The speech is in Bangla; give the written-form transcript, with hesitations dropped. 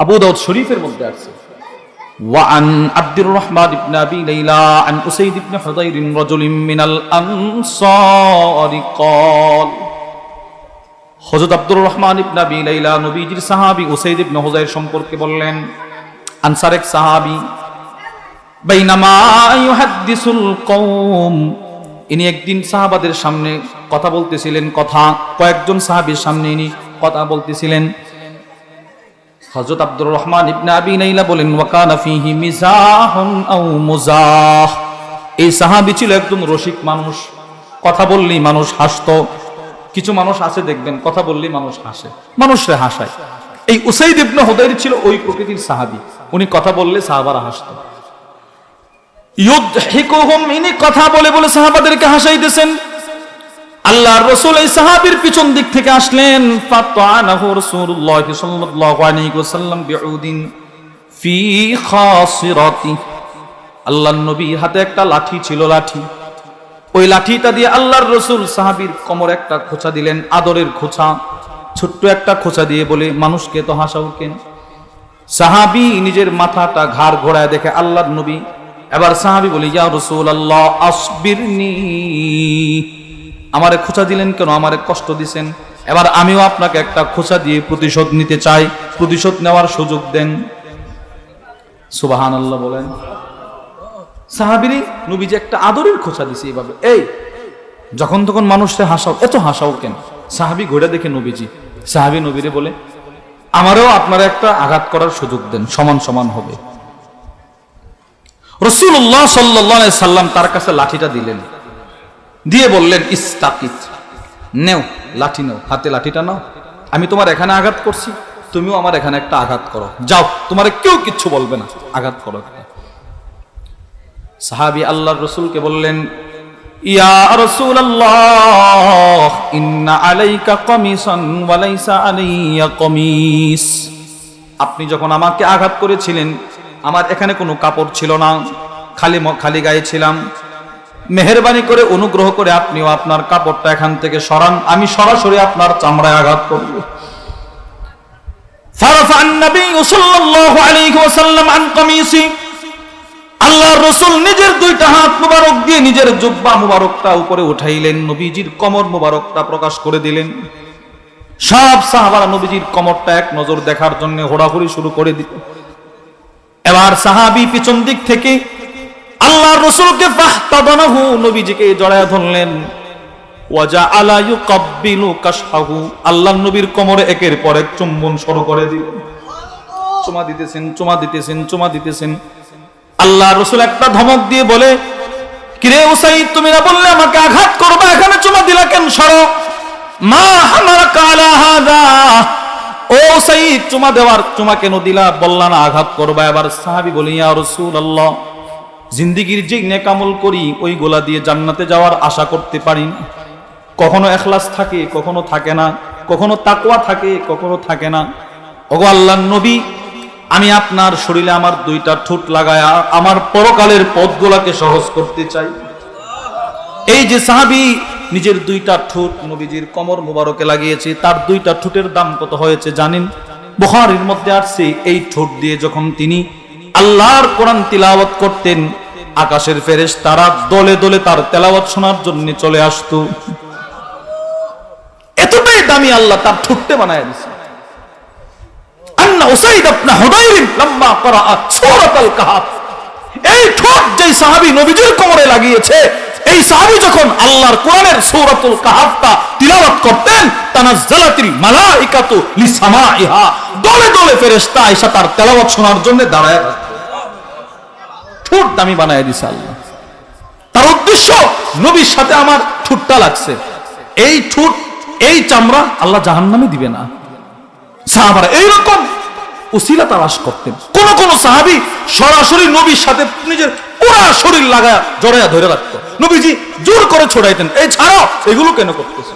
আবু দাউদ শরীফের মধ্যে আছে وعن عبد الرحمن بن أبي ليلى عن أسيد بن حضير رجل من الأنصار قال হযরত আব্দুর রহমান ইবনে আবি লাইলা নবীজির সাহাবী উসাইদ ইবনে হুযাইর সম্পর্কে বললেন, আনসার এক সাহাবী, বাইনামা ইউহাদ্দিসুল কওম, ইনি একদিন সাহাবাদের সামনে কথা বলতেছিলেন, কয়েকজন সাহাবীর সামনে ইনি কথা বলতেছিলেন। হযরত আব্দুর রহমান ইবনে আবি লাইলা বলেন, ওয়া কানা ফীহি মিজাহুন আও মুজাহ, এই সাহাবী ছিল একজন রসিক মানুষ, কথা বললেই মানুষ হাসতো। কিছু মানুষ আছে দেখবেন কথা বললেই মানুষ হাসে, মানুষরে হাসায়। এই উসাইদ ইবনে হুযাইর ছিল ওই প্রকৃতির সাহাবী, উনি কথা বললে সাহাবারা হাসতো। ইউদহিকুহুম, ইনি কথা বলে বলে সাহাবাদেরকে হাসাইতেছেন। আল্লাহর রাসূল এই সাহাবীর পিছন দিক থেকে আসলেন, ফাতানাহু রাসূলুল্লাহ সাল্লাল্লাহু আলাইহি ওয়াসাল্লাম বিউদিন ফি খাসিরাতি, আল্লাহর নবীর হাতে একটা লাঠি ছিল, ওই লাঠিটা দিয়ে আল্লাহর রাসূল সাহাবীর কোমরে একটা খোঁচা দিলেন, আদরের খোঁচা, ছোট্ট একটা খোঁচা দিয়ে বলে, মানুষকে তো হাসাও কেন? সাহাবী নিজের মাথাটা ঘাড় ঘোরায় দেখে আল্লাহর নবী। এবার সাহাবী বলে, ইয়া রাসূলুল্লাহ আসবিরনি, আমারে খোঁচা দিলেন কেন? আমারে কষ্ট দিবেন, এবার আমিও আপনাকে একটা খোঁচা দিয়ে প্রতিশোধ নিতে চাই, প্রতিশোধ নেওয়ার সুযোগ দেন। সুবহানাল্লাহ বলেন। সাহাবীর নবীজি একটা আদরের খোঁচা দিছে এইভাবে, এই যখন তখন মানুষকে হাসাও, এত হাসাও কেন? সাহাবী ঘোড়া দেখে নবীজি, সাহাবী নবীরে বলে, আমারও আপনারা একটা আঘাত করার সুযোগ দেন, সমান সমান হবে। রাসূলুল্লাহ সাল্লাল্লাহু আলাইহি সাল্লাম তার কাছে লাঠিটা দিলেন, দিয়ে বললেন, ইস্তাকিত, নেও লাঠি নাও, হাতে লাঠিটা নাও, আমি তোমার এখানে আঘাত করছি, তুমিও আমার এখানে একটা আঘাত করো, যাও, তোমারে কেউ কিচ্ছু বলবে না, আঘাত করো। সাহাবী আল্লাহর রাসূলকে বললেন, ইয়া রাসূলুল্লাহ ইন্না আলাইকা কামিসান ওয়া লাইসা আলাইয়া কামিস, আপনি যখন আমাকে আঘাত করেছিলেন আমার এখানে কোনো কাপড় ছিল না, খালি গায়ে ছিলাম, মেহেরবানি করে অনুগ্রহ করে আপনিও আপনার কাপড়টা এখান থেকে সরান, আমি সরাসরি আপনার চামড়ায় আঘাত করব। ফারাফা আন-নবী সাল্লাল্লাহু আলাইহি ওয়াসাল্লাম আন কামিসি, আল্লাহর রাসূল নিজের দুইটা হাত মুবারক দিয়ে নিজের জুব্বা মুবারকটা উপরে উঠাইলেন, নবীজির কোমর মুবারকটা প্রকাশ করে দিলেন। সব সাহাবারা নবীজির কোমরটা এক নজর দেখার জন্য হোড়াহুড়ি শুরু করে দিল। এবার সাহাবী পিছন দিক থেকে আল্লাহর রাসূলকে ফাহতাদানাহু, নবীজিকে জড়ায় ধরলেন, ওয়া জাআলা ইউকাব্বিলু কাশফাহু, আল্লাহর নবীর কোমরে একের পর এক চুম্বন শুরু করে দিলেন, চুমা দিতেছেন। আল্লাহর রাসূল একটা ধমক দিয়ে বলে, কিরে উসাইদ, তুমি না বললে আমাকে আঘাত করবে, এখানে চুমা দিলা কেন? সরো, মা হামারাকা আলা হাযা, ও উসাইদ চুমা কেন দিলা, বললা না আঘাত করবা। এবার সাহাবী বলে, ইয়া রাসূলুল্লাহ, জিন্দেগীর যে নেক আমল করি ওইগুলা দিয়ে জান্নাতে যাওয়ার আশা করতে পারি না, কখনো ইখলাস থাকে, কখনো থাকে না, কখনো তাকওয়া থাকে, কখনো থাকে না। ওগো আল্লাহর নবী, আমি আপনার শরীরে আমার দুইটা ঠোঁট লাগায়া আমার পরকালের পথগুলাকে সহজ করতে চাই। এই যে সাহাবী নিজের দুইটা ঠোঁট নবীজির কোমর মুবারকে লাগিয়েছে, তার দুইটা ঠোঁটের দাম কত হয়েছে জানেন? বুখারীর মধ্যে আছে, এই ঠোঁট দিয়ে যখন তিনি আল্লাহর কোরআন তিলাওয়াত করতেন, আকাশের ফেরেশতারা দলে দলে তার তেলাওয়াত শোনার জন্য চলে আসতো। এতটাই দামি আল্লাহ তার ঠোঁটে বানায় দিয়েছে। আন্না উসাইদ ইবনে হুদাইর লাম্মা ক্বারা সূরাতুল কাহফ, এই ঠোঁট যে সাহাবী নবীজির কোমরে লাগিয়েছে, এই সাহাবী যখন আল্লাহর কোরআনের সূরাতুল কাহফটা তিলাওয়াত করতেন, তানাজ্জালাতিল মালাইকাতু লিসামাইহা, দলে দলে ফেরেশতা আয়েশা তার তেলাওয়াত শোনার জন্য দাঁড়ায় থাকতো। ঠোঁট দামি বানায় দিয়েছে আল্লাহ। তার উদ্দেশ্য, নবীর সাথে আমার ঠোঁটটা লাগছে, এই ঠোঁট, এই চামড়া আল্লাহ জাহান্নামে দিবে না। সাহাবারা এইরকম উসিলা তালাশ করতেন। কোন সাহাবী সরাসরি নবীর সাথে নিজের পুরো শরীর লাগায় জড়ায়া ধরে রাখতো, নবীজি জোর করে ছড়াইতেন, এই ছাড়াও এগুলো কেন করতেছে?